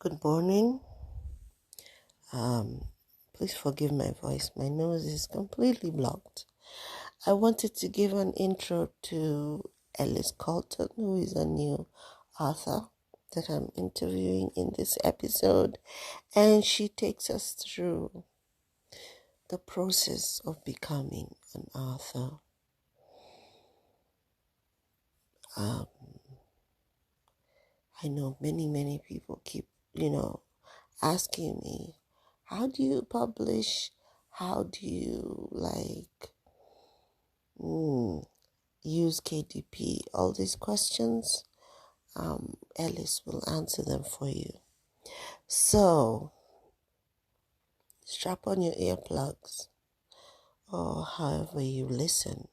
Good morning. Um, Please forgive my voice. My nose is completely blocked. I wanted to give an intro to Ellis Colton, who is a new author that I'm interviewing in this episode, and she takes us through the process of becoming an author. Um, I know many people keep, asking me, how do you publish? How do you use KDP? All these questions, Ellis will answer them for you. So strap on your earplugs or however you listen,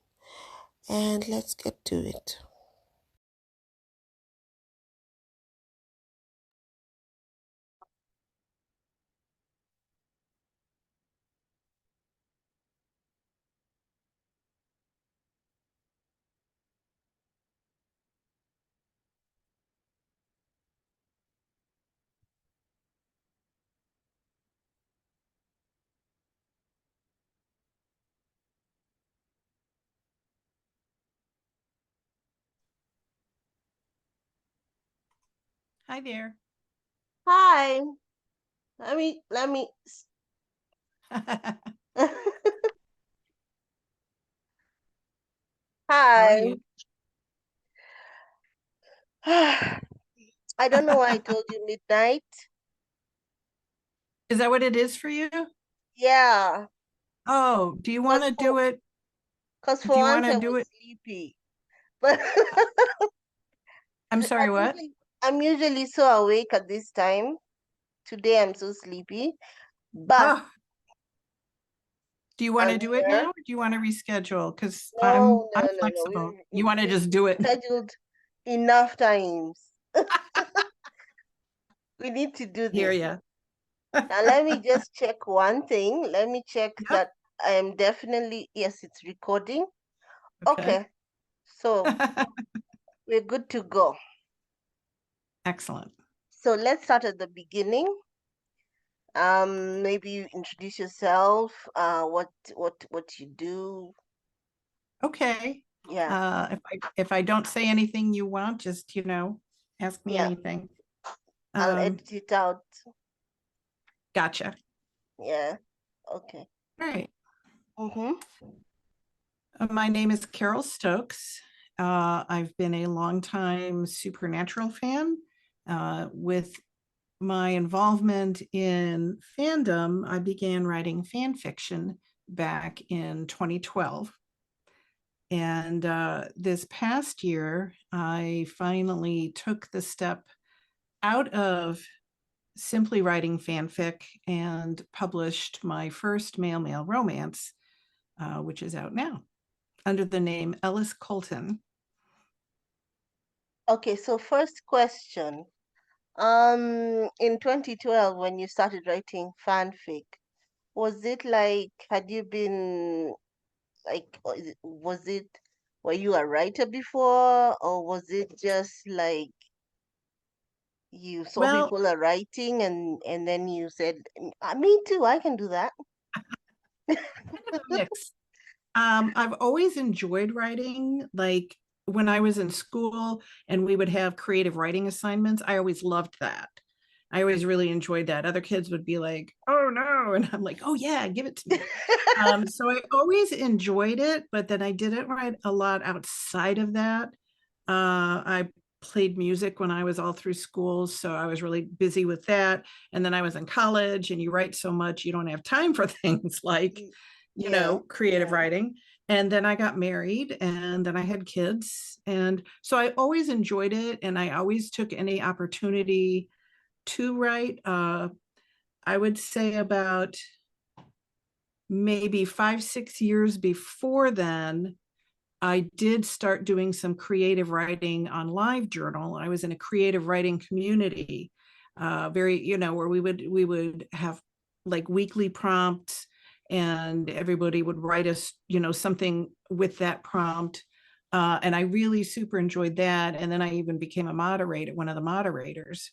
and let's get to it. Hi there. Hi. Let me How are Hi. you? I don't know why I told you midnight. Is that what it is for you? Yeah, Oh, do you want cause to for do it? cause for Do you want once to I do was it? sleepy, but I'm I'm sorry, what? usually so awake at this time. Today I'm so sleepy, but Oh, do you want I'm to do it here. now or do you want to reschedule? Because I'm No, I'm no, no, no. flexible. You want to We've just do it? scheduled enough times. We need to do Hear this. ya. Now let me just check one thing. Let me check Yep. that I am definitely, yes, it's recording. Okay. Okay, so we're good to go. Excellent. So let's start at the beginning. Maybe you introduce yourself, what you do. Okay. Yeah, If I don't say anything you want, just ask me yeah. anything. I'll Um, edit it out. gotcha. Yeah. Okay. All right. Mm-hmm. My name is Carol Stokes. I've been a longtime Supernatural fan. With my involvement in fandom, I began writing fan fiction back in 2012. And this past year, I finally took the step out of simply writing fanfic and published my first male romance, which is out now under the name Ellis Colton. Okay, so first question. In 2012, when you started writing fanfic, was it like, had you been like, were you a writer before, or was it just like you saw Well, people are writing and then you said, Me too, I can do that." kind of a mix. I've always enjoyed writing. Like when I was in school and we would have creative writing assignments, I always loved that. I always really enjoyed that. Other kids would be like, "Oh no," and I'm like, "Oh yeah, give it to me." So I always enjoyed it, but then I didn't write a lot outside of that. I played music when I was all through school, so I was really busy with that. And then I was in college, and you write so much, you don't have time for things like, Yeah. creative writing. And then I got married, and then I had kids. And so I always enjoyed it, and I always took any opportunity to write. I would say about maybe 5, 6 years before then, I did start doing some creative writing on LiveJournal. I was in a creative writing community, very, where we would have like weekly prompts, and everybody would write us, something with that prompt. And I really super enjoyed that. And then I even became a moderator, one of the moderators.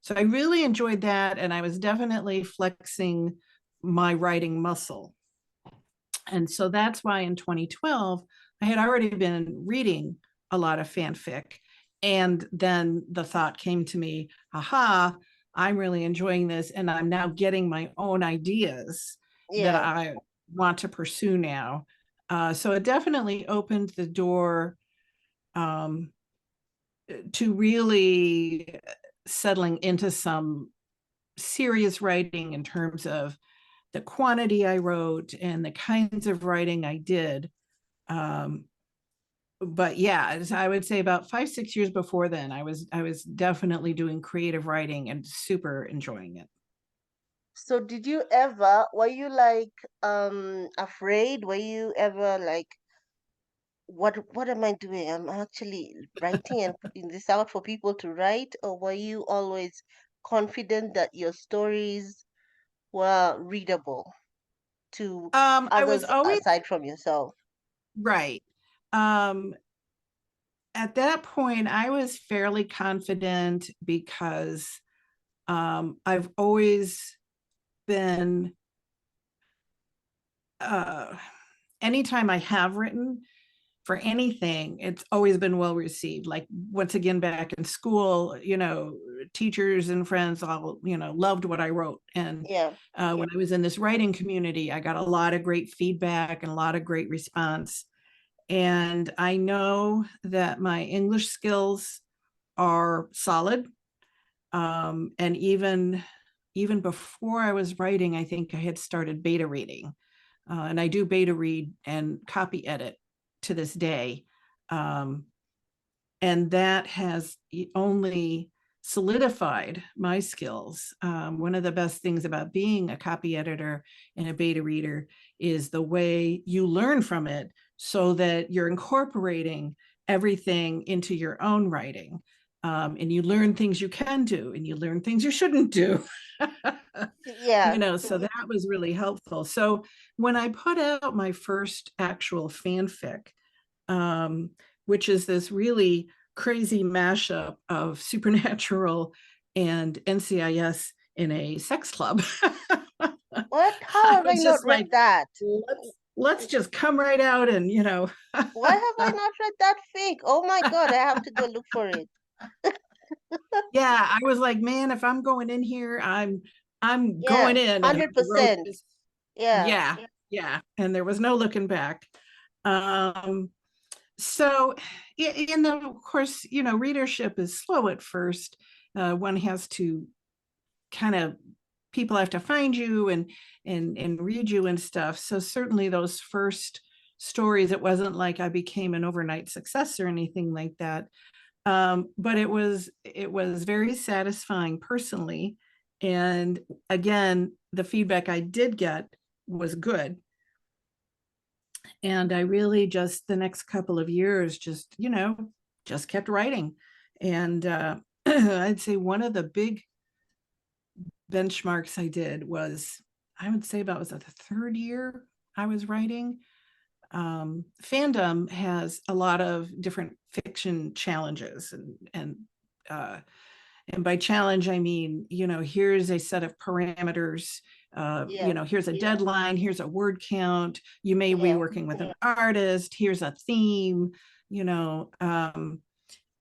So I really enjoyed that, and I was definitely flexing my writing muscle. And so that's why in 2012, I had already been reading a lot of fanfic. And then the thought came to me, aha, I'm really enjoying this. And I'm now getting my own ideas that Yeah. I want to pursue now. So it definitely opened the door um, to really settling into some serious writing in terms of the quantity I wrote and the kinds of writing I did. Um, but yeah, I would say about 5, 6 years before then, I was definitely doing creative writing and super enjoying it. So did you ever, were you like afraid? Were you ever like, what am I doing? I'm actually writing and putting this out for people to write, or were you always confident that your stories were readable to I was others always aside from yourself? right. Um, at that point, I was fairly confident because I've always been uh, anytime I have written for anything, it's always been well received. Like once again, back in school, teachers and friends all, loved what I wrote. And Yeah. when I was in this writing community, I got a lot of great feedback and a lot of great response. And I know that my English skills are solid. And even before I was writing, I think I had started beta reading. And I do beta read and copy edit to this day. Um, and that has only solidified my skills. One of the best things about being a copy editor and a beta reader is the way you learn from it so that you're incorporating everything into your own writing. And you learn things you can do and you learn things you shouldn't do. Yeah. So that was really helpful. So when I put out my first actual fanfic, um, which is this really crazy mashup of supernatural and NCIS in a sex club. What? How I have I was not just read like, that? let's just come right out and Why have I not read that fake? Oh my God, I have to go look for it. yeah, I was like, man, if I'm going in here, I'm Yeah, going in, and I wrote 100%. this. Yeah. Yeah, yeah, and there was no looking back. Um, so, and then of course, readership is slow at first. One has to kind of people have to find you and read you and stuff. So certainly those first stories, it wasn't like I became an overnight success or anything like that. But it was very satisfying personally. And again, the feedback I did get was good. And I really just the next couple of years just kept writing. And I'd say one of the big benchmarks I did was, I would say about was that the third year I was writing. Fandom has a lot of different fiction challenges uh, and by challenge, I mean, here's a set of parameters. Yeah. Here's a deadline. Here's a word count. You may be Yeah. working with an artist. Here's a theme. You know,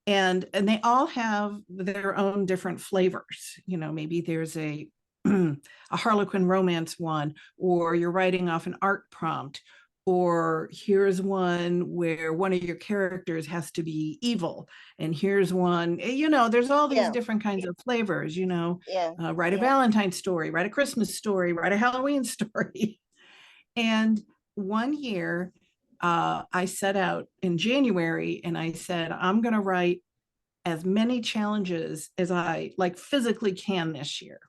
and they all have their own different flavors. Maybe there's a a Harlequin romance one, or you're writing off an art prompt, or here's one where one of your characters has to be evil, and here's one, there's all these Yeah. different kinds of flavors. Yeah. Write a Valentine story, write a Christmas story, write a Halloween story. And one year, I set out in January and I said, I'm going to write as many challenges as I like physically can this year.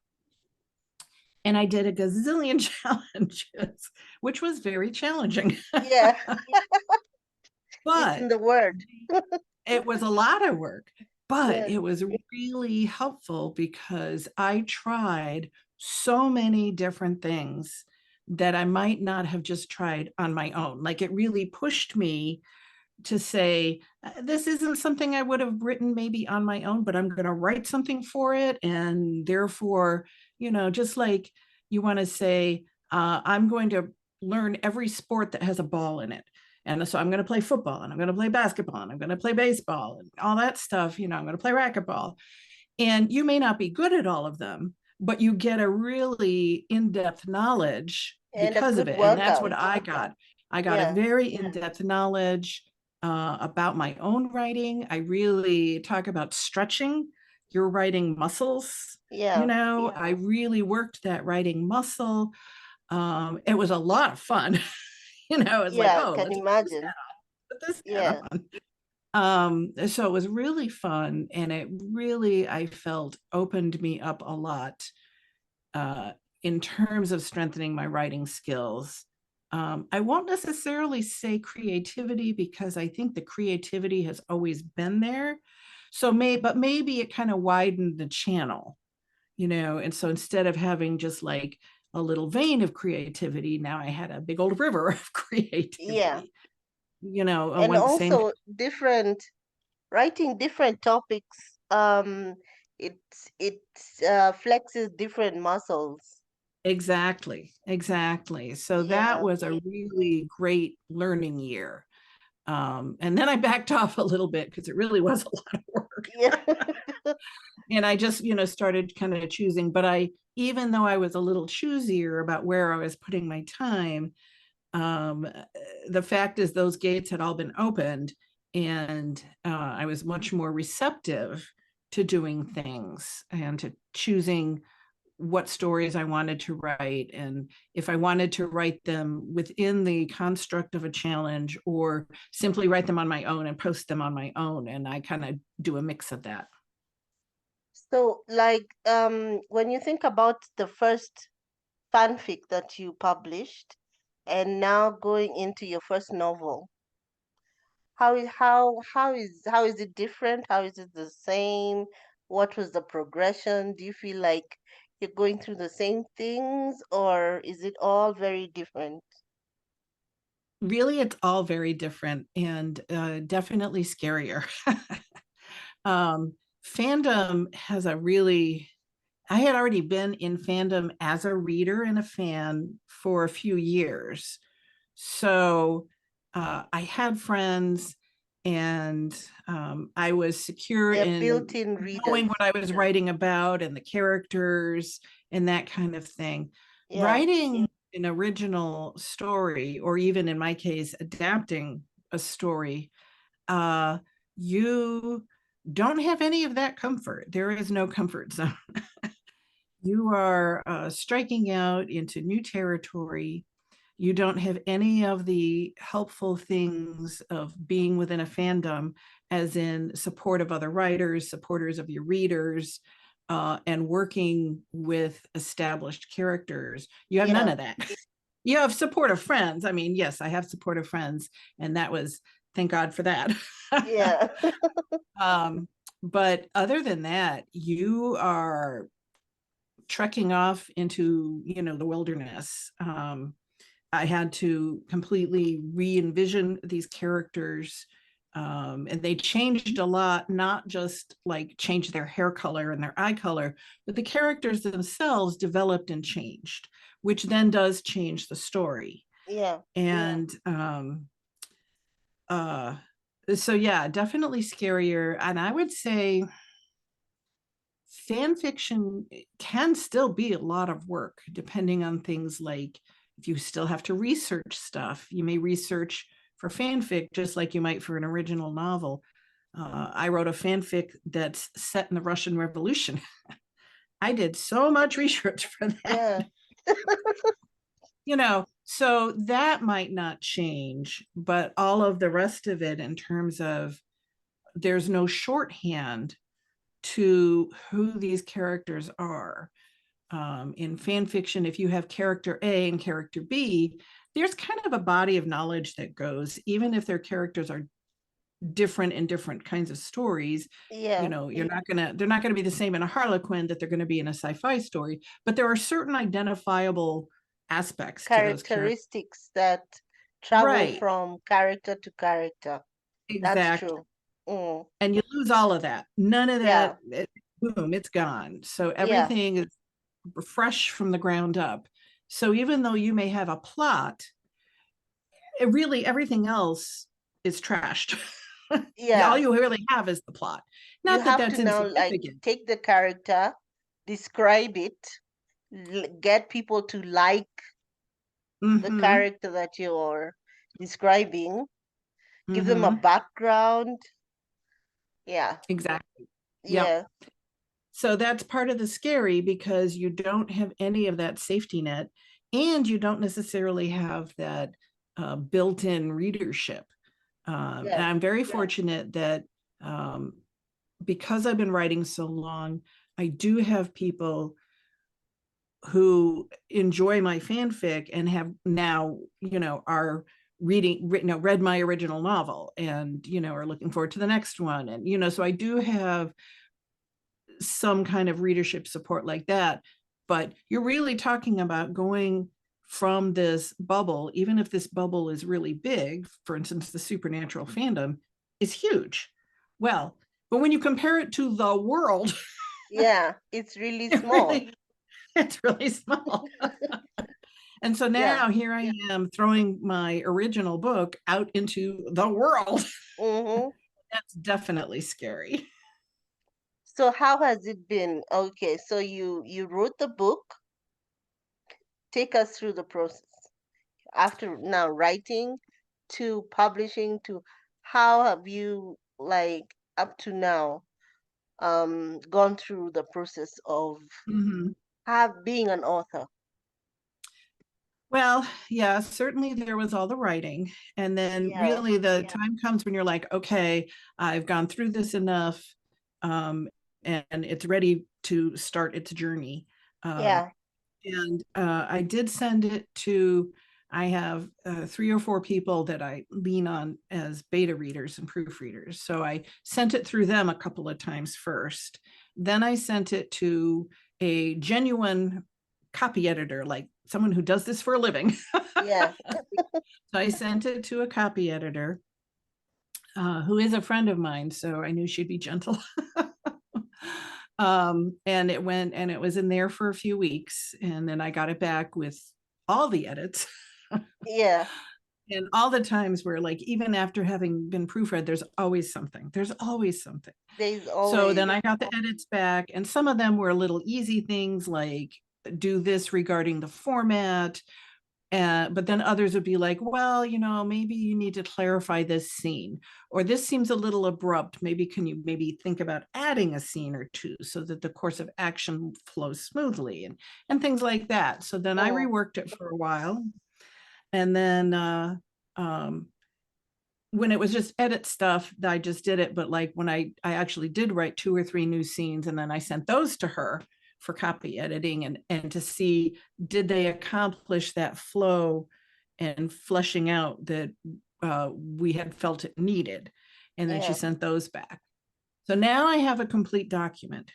And I did a gazillion challenges, which was very challenging. Yeah. It's But in the word. it was a lot of work, but Yeah. it was really helpful because I tried so many different things that I might not have just tried on my own. Like it really pushed me to say, this isn't something I would have written maybe on my own, but I'm going to write something for it. And therefore, just like you want to say, I'm going to learn every sport that has a ball in it. And so I'm going to play football, and I'm going to play basketball, and I'm going to play baseball and all that stuff. I'm going to play racquetball. And you may not be good at all of them, but you get a really in-depth knowledge And a because of good it. And that's what workout. I got. I got a Yeah. very in-depth knowledge about my own writing. I really talk about stretching your writing muscles. Yeah. I really worked that writing muscle. It was a lot of fun. It's like, Yeah, I oh, can let's imagine. put this hat Yeah. on. So it was really fun, and it really, I felt, opened me up a lot uh, in terms of strengthening my writing skills. I won't necessarily say creativity, because I think the creativity has always been there. But maybe it kind of widened the channel, and so instead of having just like a little vein of creativity, now I had a big old river of Yeah. creativity, And one same. also different writing different topics. It flexes different muscles. Exactly, exactly. So that Yeah. was a really great learning year. And then I backed off a little bit because it really was a lot of work. Yeah. And I just, started kind of choosing. But even though I was a little choosier about where I was putting my time, um, the fact is those gates had all been opened, and I was much more receptive to doing things and to choosing what stories I wanted to write, and if I wanted to write them within the construct of a challenge, or simply write them on my own and post them on my own. And I kind of do a mix of that. So, like, when you think about the first fanfic that you published and now going into your first novel, how is it different? How is it the same? What was the progression? Do you feel like you're going through the same things, or is it all very different? Really, it's all very different, and definitely scarier. um, Fandom has a really, I had already been in fandom as a reader and a fan for a few years. So I had friends, and I was secure They're in built-in knowing readers. what I was writing about and the characters and that kind of thing. Yeah, Writing an original story, or even in my case, adapting a story, uh, you don't have any of that comfort. There is no comfort zone. You are striking out into new territory. You don't have any of the helpful things of being within a fandom, as in support of other writers, supporters of your readers, and working with established characters. You have none yeah, of that. You have supportive friends. I mean, yes, I have supportive friends, and that was, thank God for that. yeah, um, but other than that, you are trekking off into, the wilderness. I had to completely re-envision these characters. And they changed a lot, not just like change their hair color and their eye color, but the characters themselves developed and changed, which then does change the story. yeah. And uh, so, yeah, definitely scarier. And I would say fan fiction can still be a lot of work, depending on things like, if you still have to research stuff, you may research for fanfic just like you might for an original novel. I wrote a fanfic that's set in the Russian Revolution. I did so much research for that. Yeah. So that might not change, but all of the rest of it, in terms of, there's no shorthand to who these characters are. In fan fiction, if you have character A and character B, there's kind of a body of knowledge that goes, even if their characters are different in different kinds of stories. Yeah. They're not gonna be the same in a Harlequin that they're gonna be in a sci-fi story, but there are certain identifiable aspects to those characters. Characteristics that travel Right. from character to character. That's exact, true. Mm. and you lose all of that. None of Yeah. that, boom, it's gone. So Yeah. everything is fresh from the ground up. So even though you may have a plot, it really everything else is trashed. All Yeah. you really have is the plot. You Not that have to that's now like insignificant. take the character, describe it, get people to like the Mm-hmm. character that you're describing, give them a Mm-hmm. background. Yeah. Exactly. Yep. Yeah. So that's part of the scary because you don't have any of that safety net and you don't necessarily have that built-in readership. And Yeah. I'm very fortunate that um, because I've been writing so long, I do have people who enjoy my fanfic and have now, are read my original novel and, are looking forward to the next one. And, so I do have some kind of readership support like that. But you're really talking about going from this bubble, even if this bubble is really big, for instance, the supernatural fandom is huge. Well, but when you compare it to the world, Yeah. It's really it small. really, it's really small. And so Yeah. now here I am throwing my original book out into the world. Mm-hmm. That's definitely scary. So how has it been? Okay, so you wrote the book. Take us through the process. After now writing to publishing to how have you like up to now gone through the process of Mhm. have being an author? Well, yeah, certainly there was all the writing. And then Yeah. really the time comes when you're like, okay, I've gone through this enough, um, and it's ready to start its journey. Um, Yeah. and I did send it to, I have 3 or 4 people that I lean on as beta readers and proofreaders. So I sent it through them a couple of times first. Then I sent it to a genuine copy editor, like someone who does this for a living. Yeah. So I sent it to a copy editor who is a friend of mine. So I knew she'd be gentle. And it went and it was in there for a few weeks. And then I got it back with all the edits. Yeah. And all the times where, like, even after having been proofread, there's always something. There's always something. There's So always then I got the edits back, and some of them were little easy things like do this regarding the format. But then others would be like, well, maybe you need to clarify this scene, or this seems a little abrupt. Maybe can you maybe think about adding a scene or two so that the course of action flows smoothly and things like that. So then I mm, reworked it for a while. And then um, when it was just edit stuff, I just did it. But like when I actually did write 2 or 3 new scenes, and then I sent those to her for copy editing and to see did they accomplish that flow and fleshing out that we had felt it needed. And then she yeah. sent those back. So now I have a complete document.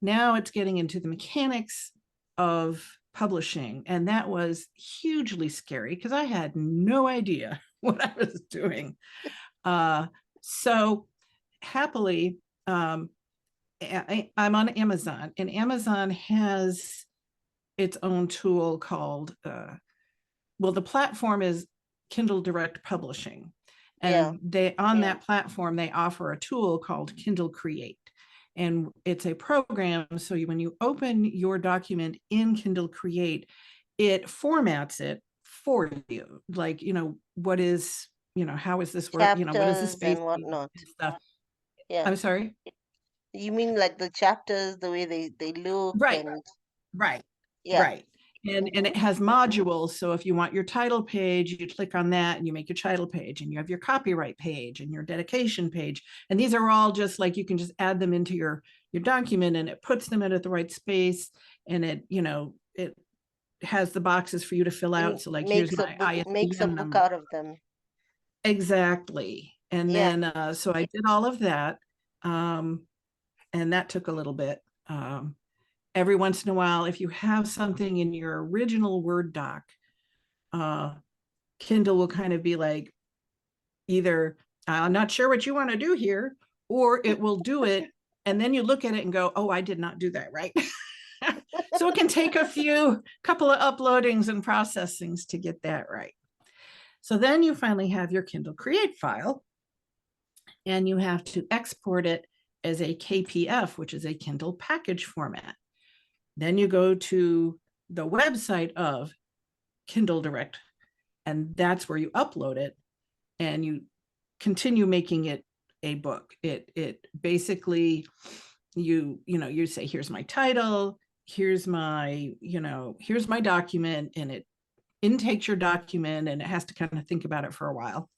Now it's getting into the mechanics of publishing. And that was hugely scary because I had no idea what I was doing. Uh, so happily, I'm on Amazon, and Amazon has its own tool called, well, the platform is Kindle Direct Publishing. Yeah. And they on that platform, they offer a tool called Kindle Create. And it's a program. So when you open your document in Kindle Create, it formats it for you. Like, what is, how is this work? What is the Chapters space and and whatnot. stuff? Yeah. I'm sorry. You mean like the chapters, the way they look Right. and Right. yeah. Right. And Mm-hmm. it has modules. So if you want your title page, you click on that and you make your title page, and you have your copyright page and your dedication page. And these are all just like you can just add them into your document, and it puts them in at the right space, and it has the boxes for you to fill out. And So like here's makes a my book makes a ISBN book number. out of them. Exactly. And Yeah. then so I did all of that. And that took a little bit. Every once in a while, if you have something in your original Word doc, uh, Kindle will kind of be like either I'm not sure what you want to do here, or it will do it. And then you look at it and go, oh, I did not do that right. So it can take a couple of uploadings and processings to get that right. So then you finally have your Kindle Create file, and you have to export it as a KPF, which is a Kindle package format. Then you go to the website of Kindle Direct, and that's where you upload it, and you continue making it a book. It basically, you say, here's my title, here's my document, and it intakes your document, and it has to kind of think about it for a while.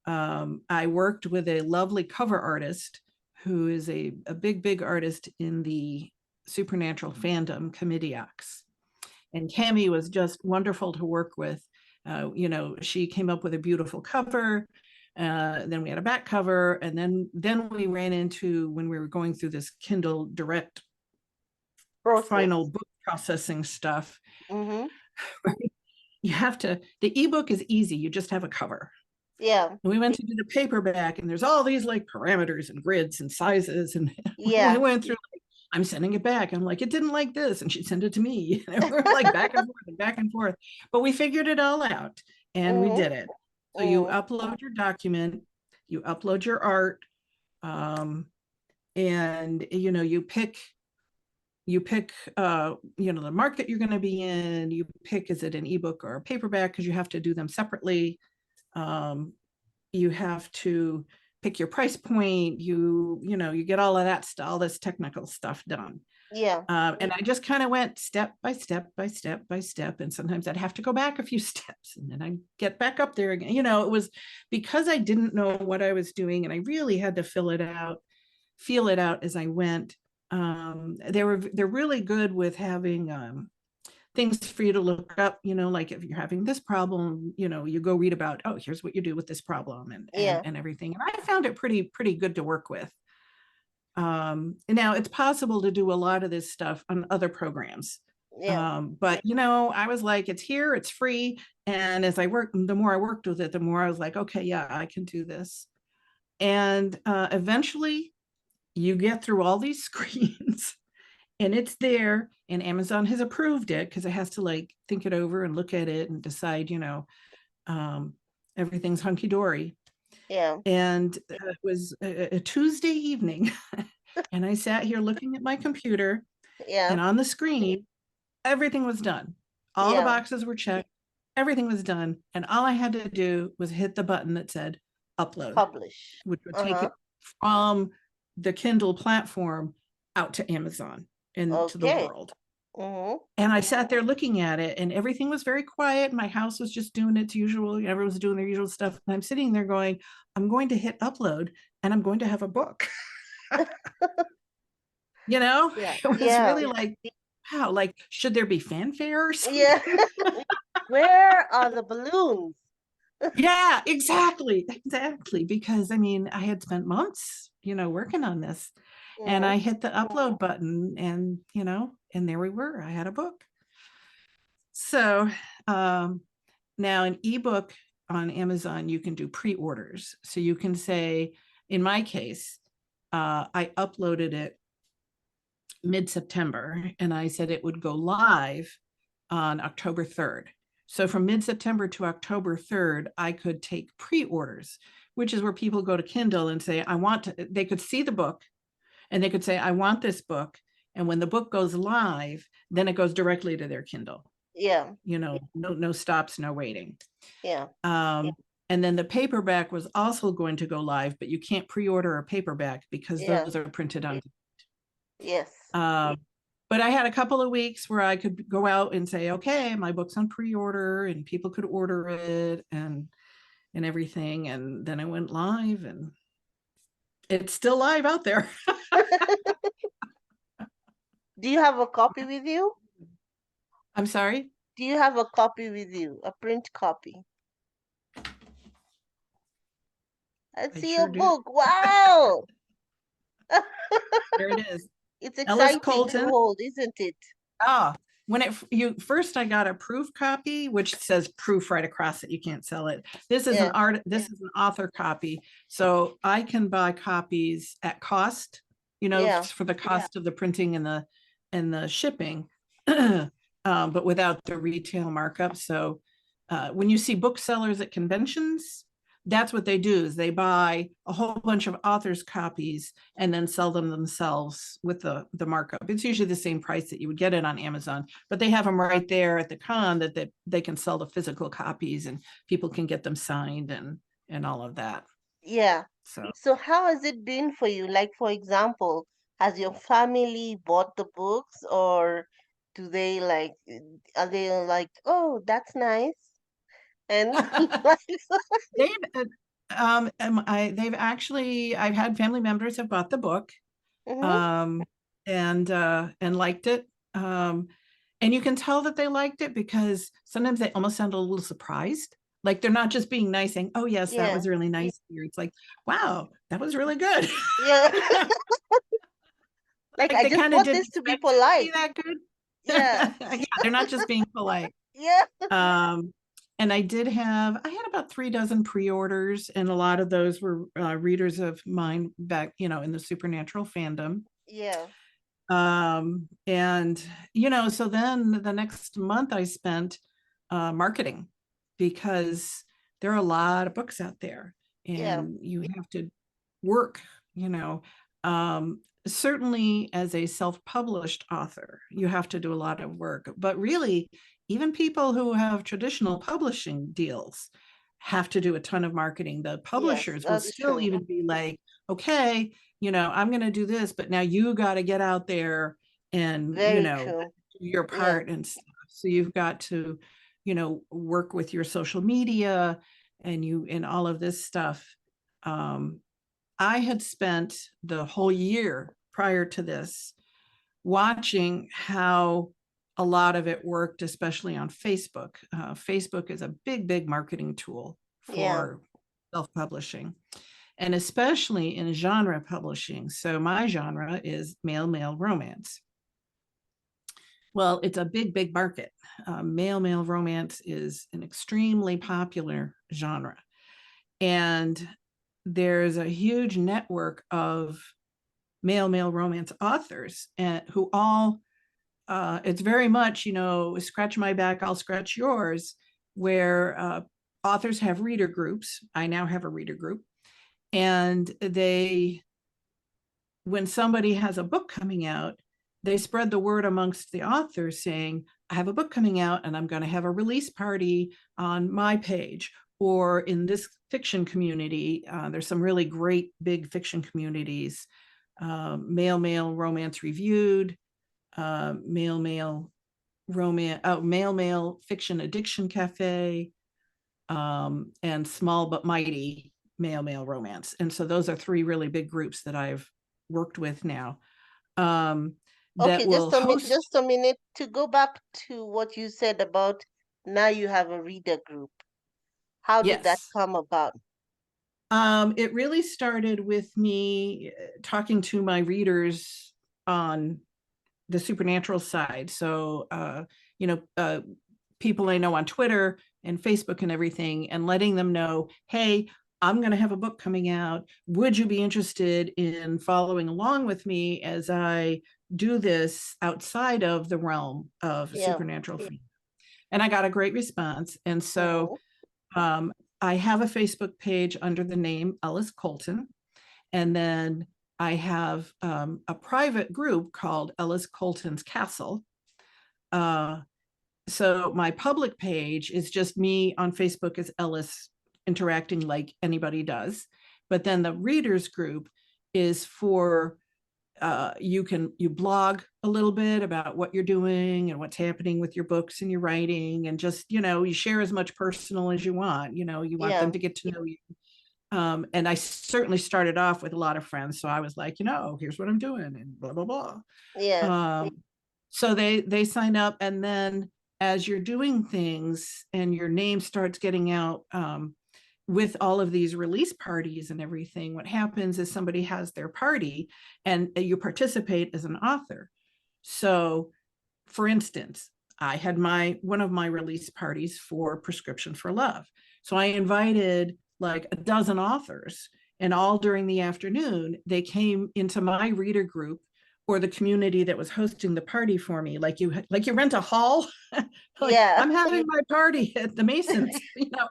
I worked with a lovely cover artist who is a big artist in the supernatural fandom, Comediacs. And Cami was just wonderful to work with. She came up with a beautiful cover. Then we had a back cover, and then we ran into, when we were going through this Kindle Direct final book processing stuff. Mm-hmm. You have to. The ebook is easy. You just have a cover. Yeah. And we went to do the paperback, and there's all these like parameters and grids and sizes, and yeah, we went through. I'm sending it back. I'm like, it didn't like this, and she'd send it to me. And we're like back and forth and back and forth. But we figured it all out, and we did it. So you upload your document, you upload your art, and you pick the market you're going to be in. You pick, is it an ebook or a paperback, because you have to do them separately. You have to pick your price point. You get all of that stuff, all this technical stuff done. Yeah. And I just kind of went step by step by step by step. And sometimes I'd have to go back a few steps, and then I'd get back up there again. It was because I didn't know what I was doing, and I really had to feel it out as I went. They're really good with having things for you to look up, like if you're having this problem, you go read about, oh, here's what you do with this problem, and everything. And I found it pretty good to work with. Now it's possible to do a lot of this stuff on other programs. Yeah. But I was like, it's here, it's free. And as the more I worked with it, the more I was like, okay, yeah, I can do this. And eventually you get through all these screens, and it's there, and Amazon has approved it, because it has to like think it over and look at it and decide, everything's hunky-dory. Yeah. And it was a Tuesday evening, and I sat here looking at my computer, and on the screen, everything was done. All the boxes were checked, everything was done, and all I had to do was hit the button that said upload, publish, which would take it from the Kindle platform out to Amazon and to the world. And I sat there looking at it, and everything was very quiet. My house was just doing its usual. Everyone was doing their usual stuff. And I'm sitting there going, I'm going to hit upload, and I'm going to have a book. It was really like, wow, like, should there be fanfare or something? Yeah. Where are the balloons? Yeah, exactly. Because I had spent months, working on this. And I hit the upload button, and and there we were. I had a book. So now an ebook on Amazon, you can do pre-orders. So you can say, in my case, I uploaded it mid-September, and I said it would go live on October 3rd. So from mid-September to October 3rd, I could take pre-orders, which is where people go to Kindle and say, they could see the book, and they could say, I want this book. And when the book goes live, then it goes directly to their Kindle. Yeah. No stops, no waiting. Yeah. And then the paperback was also going to go live, but you can't pre-order a paperback because those are printed on. Yes. But I had a couple of weeks where I could go out and say, okay, my book's on pre-order, and people could order it and everything. And then I went live, and it's still live out there. Do you have a copy with you? I'm sorry? Do you have a copy with you? A print copy? I see a book. Wow. There it is. It's exciting to hold, isn't it? Oh, when you first, I got a proof copy, which says proof right across it. You can't sell it. This is Yeah. this is an author copy. So I can buy copies at cost, Yeah. for the cost of the printing and the shipping, but without the retail markup. So when you see booksellers at conventions, that's what they do, is they buy a whole bunch of authors' copies and then sell them themselves with the markup. It's usually the same price that you would get it on Amazon, but they have them right there at the con that they can sell the physical copies and people can get them signed and all of that. Yeah. So So how has it been for you? Like, for example, has your family bought the books, or do they like, are they like, oh, that's nice? And like, they've they've actually, I've had family members have bought the book, hmm um, and liked it. And you can tell that they liked it because sometimes they almost sound a little surprised. Like they're not just being nice saying, "Oh yes, that yeah, was really nice." It's like, "Wow, that was really good." yeah. Like, Like I they just kind of bought didn't this to be expect it to be polite. that good. Yeah, Yeah, they're not just being polite. yeah, Um, and I had about 3 dozen pre-orders, and a lot of those were readers of mine back, in the supernatural fandom. yeah, And so then the next month I spent marketing, because there are a lot of books out there yeah. and you have to work, you know. Certainly as a self-published author, you have to do a lot of work, but really, even people who have traditional publishing deals have to do a ton of marketing. The Yes, publishers will that's still true. even be like, okay, I'm going to do this, but now you got to get out there and, Very do true. your Yeah, part and stuff. So you've got to, work with your social media and all of this stuff. Um, I had spent the whole year prior to this watching how a lot of it worked, especially on Facebook. Facebook is a big, big marketing tool yeah. for self-publishing, and especially in genre publishing. So my genre is male romance. Well, it's a big, big market. Male romance is an extremely popular genre. And there's a huge network of male romance authors and who all, it's very much, scratch my back, I'll scratch yours, where authors have reader groups. I now have a reader group. And when somebody has a book coming out, they spread the word amongst the authors saying, I have a book coming out and I'm going to have a release party on my page. Or in this fiction community, there's some really great big fiction communities, male romance reviewed, male romance, male fiction addiction cafe, and small but mighty male romance. And so those are 3 really big groups that I've worked with now, that Okay, will host. just a minute to go back to what you said about now you have a reader group. How did that Yes. come about? It really started with me talking to my readers on the supernatural side. So, people I know on Twitter and Facebook and everything, and letting them know, hey, I'm going to have a book coming out. Would you be interested in following along with me as I do this outside of the realm of Yeah. supernatural? And I got a great response. And so Mm-hmm. I have a Facebook page under the name Ellis Colton. And then I have a private group called Ellis Colton's Castle. Uh, so my public page is just me on Facebook as Ellis, interacting like anybody does. But then the readers group is for, you blog a little bit about what you're doing and what's happening with your books and your writing, and just, you share as much personal as you want. You want them Yeah. to get to know you. And I certainly started off with a lot of friends. So I was like, here's what I'm doing and blah, blah, blah. Yeah. So they sign up, and then as you're doing things and your name starts getting out, with all of these release parties and everything, what happens is somebody has their party and you participate as an author. So, for instance, I had one of my release parties for Prescription for Love. So I invited like a dozen authors, and all during the afternoon, they came into my reader group or the community that was hosting the party for me. Like you rent a hall. Like, Yeah. I'm having my party at the Masons,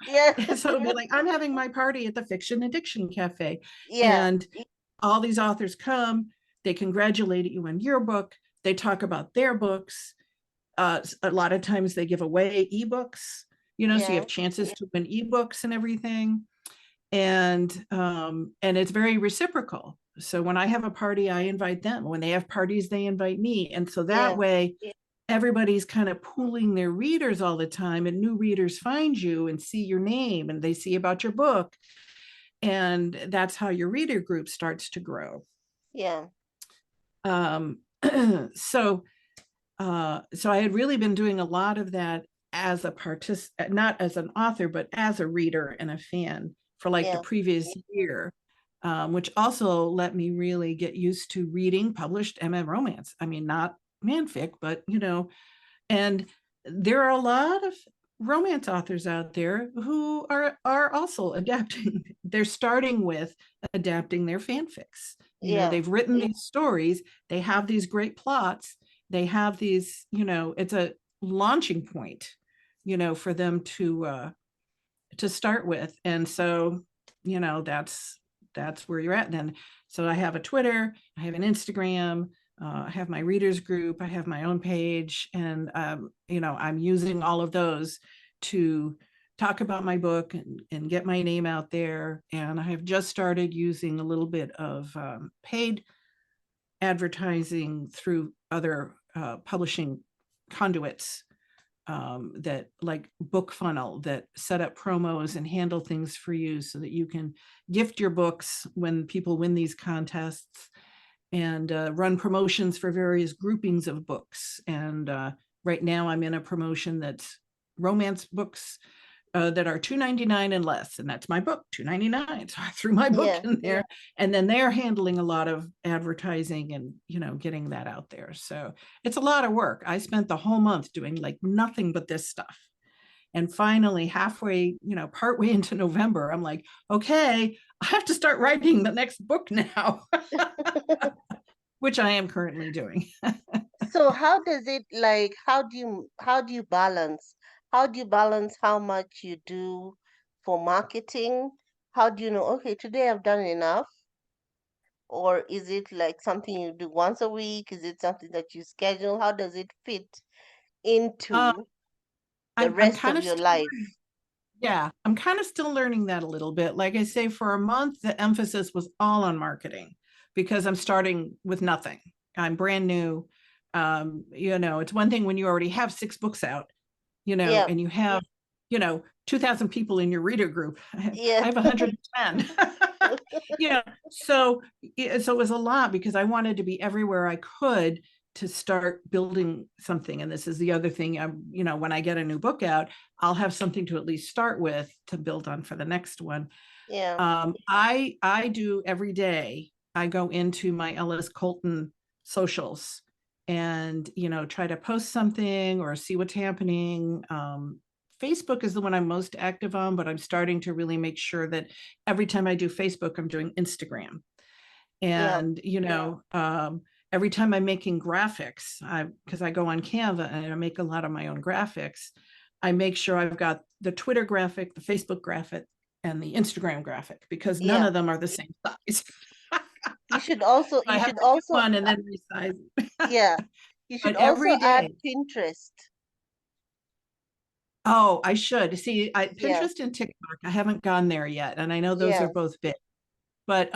Yeah. So it'd be like, I'm having my party at the Fiction Addiction Cafe. Yeah. And all these authors come, they congratulate you on your book, they talk about their books. A lot of times they give away ebooks, so you have chances to win ebooks and everything. And it's very reciprocal. So when I have a party, I invite them. When they have parties, they invite me. And so that way, everybody's kind of pooling their readers all the time, and new readers find you and see your name and they see about your book. And that's how your reader group starts to grow. Yeah. So I had really been doing a lot of that as a not as an author, but as a reader and a fan for like the previous year, which also let me really get used to reading published romance. I mean, not manfic, but and there are a lot of romance authors out there who are also adapting. They're starting with adapting their fanfics. They've written these stories, they have these great plots, they have these, it's a launching point, for them to start with. And so, that's where you're at then. So I have a Twitter, I have an Instagram, I have my readers group, I have my own page, and I'm using all of those to talk about my book and get my name out there. And I have just started using a little bit of paid advertising through other publishing conduits, that like Book Funnel, that set up promos and handle things for you so that you can gift your books when people win these contests, and run promotions for various groupings of books. And right now I'm in a promotion that's romance books that are $2.99 and less, and that's my book, $2.99. So I threw my book in there, and then they're handling a lot of advertising and getting that out there. So it's a lot of work. I spent the whole month doing like nothing but this stuff, and finally halfway, partway into November, I'm like, okay, I have to start writing the next book now. Which I am currently doing. So how does it, like, how do you balance how much you do for marketing? How do you know, okay, today I've done enough? Or is it like something you do once a week? Is it something that you schedule? How does it fit into the I'm rest kind of of your still life? Yeah, I'm kind of still learning that a little bit. Like I say, for a month, the emphasis was all on marketing because I'm starting with nothing. I'm brand new. It's one thing when you already have 6 books out, Yeah. and you have, 2,000 people in your reader group. I Yeah. have 110. So it was a lot because I wanted to be everywhere I could to start building something. And this is the other thing, when I get a new book out, I'll have something to at least start with to build on for the next one. Yeah. I do every day. I go into my Ellis Colton socials and try to post something or see what's happening. Facebook is the one I'm most active on, but I'm starting to really make sure that every time I do Facebook, I'm doing Instagram. And every time I'm making graphics, because I go on Canva and I make a lot of my own graphics, I make sure I've got the Twitter graphic, the Facebook graphic, and the Instagram graphic, because none of them are the same size. You should also I have to do one and then resize. yeah, you should But also every add day. Pinterest. Oh, I should see. Yeah. Pinterest and TikTok, I haven't gone there yet, and I know those Yeah. are both big. But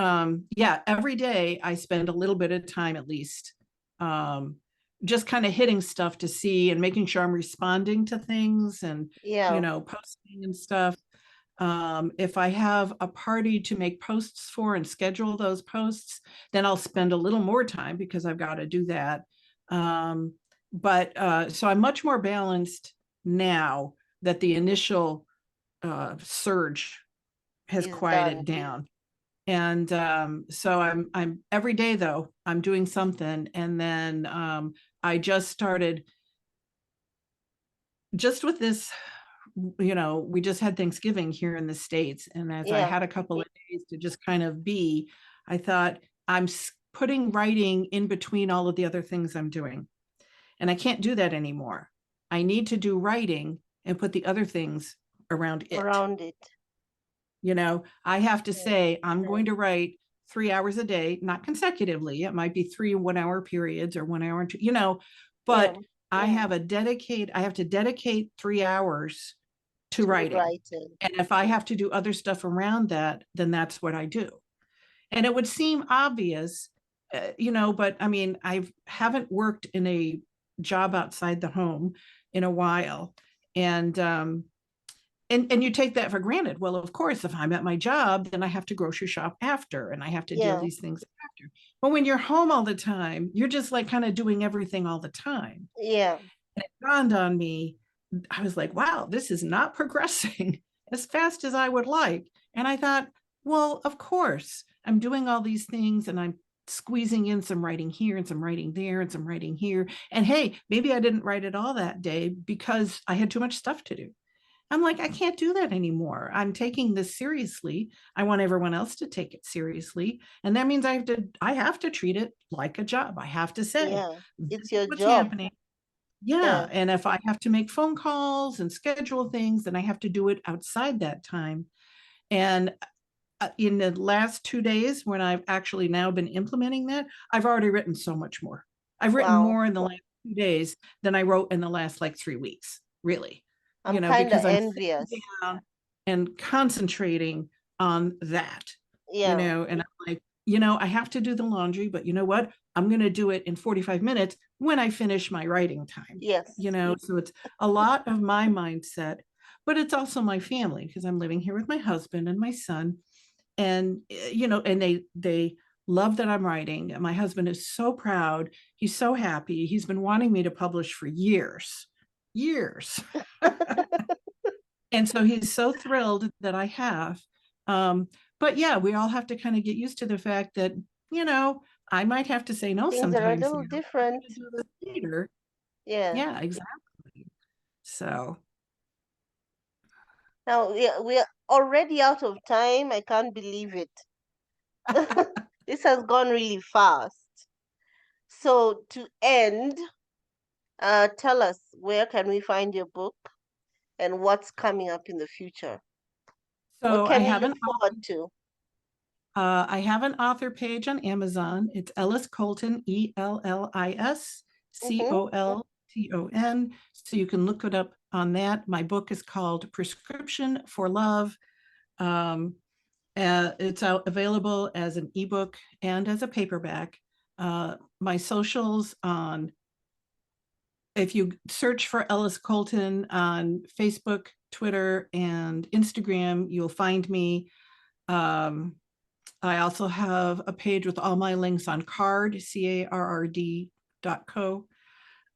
every day I spend a little bit of time at least, just kind of hitting stuff to see and making sure I'm responding to things and Yeah. posting and stuff. If I have a party to make posts for and schedule those posts, then I'll spend a little more time because I've got to do that. So I'm much more balanced now that the initial surge has quieted down. And so I'm every day though, I'm doing something. And then I just started just with this, we just had Thanksgiving here in the States. And as I Yeah. had a couple of days to just kind of be, I thought I'm putting writing in between all of the other things I'm doing. And I can't do that anymore. I need to do writing and put the other things around it. Around it. I have to say, I'm going to write 3 hours a day, not consecutively. It might be 3 1-hour periods or 1 hour and 2, but I have to dedicate 3 hours to writing. And if I have to do other stuff around that, then that's what I do. And it would seem obvious, but I mean, I haven't worked in a job outside the home in a while. And you take that for granted. Well, of course, if I'm at my job, then I have to grocery shop after, and I have to deal these things after. But when you're home all the time, you're just like kind of doing everything all the time. Yeah. And it dawned on me, I was like, wow, this is not progressing as fast as I would like. And I thought, well, of course, I'm doing all these things and I'm squeezing in some writing here and some writing there and some writing here. And hey, maybe I didn't write it all that day because I had too much stuff to do. I'm like, I can't do that anymore. I'm taking this seriously. I want everyone else to take it seriously. And that means I have to treat it like a job. I have to say, it's your what's job. happening. Yeah. And if I have to make phone calls and schedule things, then I have to do it outside that time. And in the last 2 days, when I've actually now been implementing that, I've already written so much more. I've written more in the last 2 days than I wrote in the last 3 weeks, really. I'm kind of envious. Down and concentrating on that, and I'm like, I have to do the laundry, but you know what? I'm going to do it in 45 minutes when I finish my writing time. Yes. So it's a lot of my mindset, but it's also my family because I'm living here with my husband and my son. And, and they love that I'm writing. My husband is so proud. He's so happy. He's been wanting me to publish for years. And so he's so thrilled that I have. But yeah, we all have to kind of get used to the fact that, I might have to say no Things sometimes. Are a little different. Later. Yeah, exactly. So now we're already out of time. I can't believe it. This has gone really fast. So to end, tell us, where can we find your book and what's coming up in the future? So what can we look forward to? I have an author page on Amazon. It's Ellis Colton, ELLIS COLTON. So you can look it up on that. My book is called Prescription for Love. It's available as an ebook and as a paperback. My socials if you search for Ellis Colton on Facebook, Twitter, and Instagram, you'll find me. I also have a page with all my links on Carrd, CARRD.co.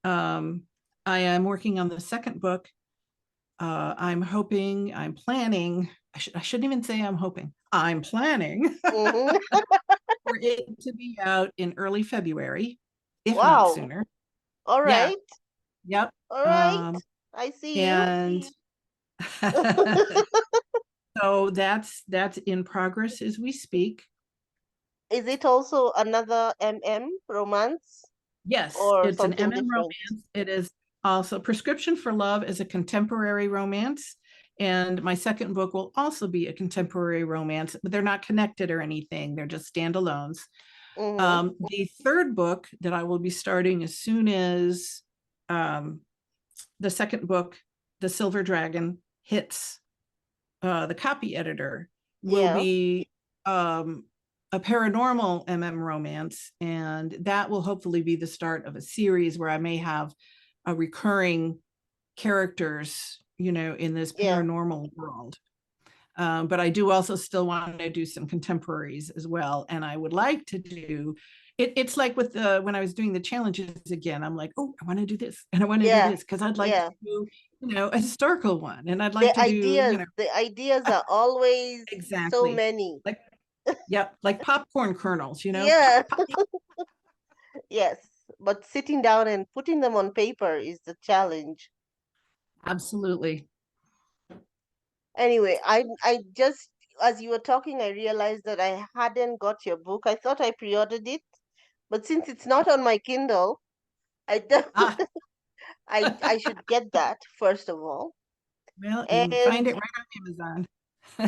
I am working on the second book. I'm planning, I shouldn't even say I'm hoping, I'm planning for it to be out in early February, if not sooner. All right. Yep. All right. I see and so that's in progress as we speak. Is it also another romance? Yes, it's an romance. It is also Prescription for Love is a contemporary romance. And my second book will also be a contemporary romance, but they're not connected or anything. They're just standalones. The third book that I will be starting as soon as the second book, The Silver Dragon, hits the copy editor, will be a paranormal romance, and that will hopefully be the start of a series where I may have a recurring characters, in this paranormal world. But I do also still want to do some contemporaries as well, and I would like to do it. It's like with when I was doing the challenges again, I'm like, oh, I want to do this and I want to do this because I'd like to do, a historical one, and I'd like the ideas are always so many. Like popcorn kernels, Yeah. Yes, but sitting down and putting them on paper is the challenge. Absolutely. Anyway, I just, as you were talking, I realized that I hadn't got your book. I thought I pre-ordered it, but since it's not on my Kindle, I don't, Ah, I should get that first of all. well, you can find And it right on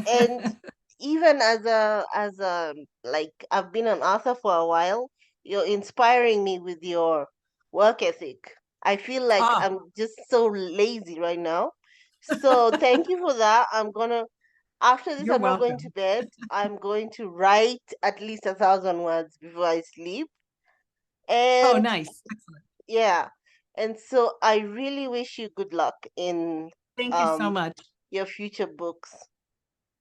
and Amazon. even as a like I've been an author for a while, you're inspiring me with your work ethic. I feel like Oh, I'm just so lazy right now. So thank you for that. After this, you're I'm not going to welcome. bed. I'm going to write at least 1,000 words before I sleep. Oh, And nice. Excellent. yeah, and so I really wish you good luck in Thank you so um much. your future books.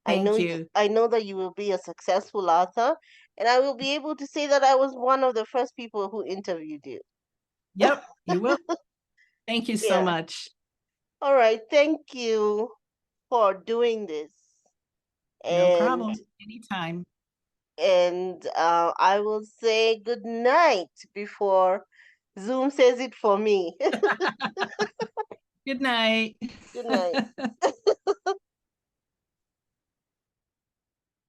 Thank you. I know that you will be a successful author, and I will be able to say that I was one of the first people who interviewed you. Yep, you will. Thank you so Yeah. much. All right. Thank you for doing this. No And problem. Anytime. I will say good night before Zoom says it for me. Good night. Good night.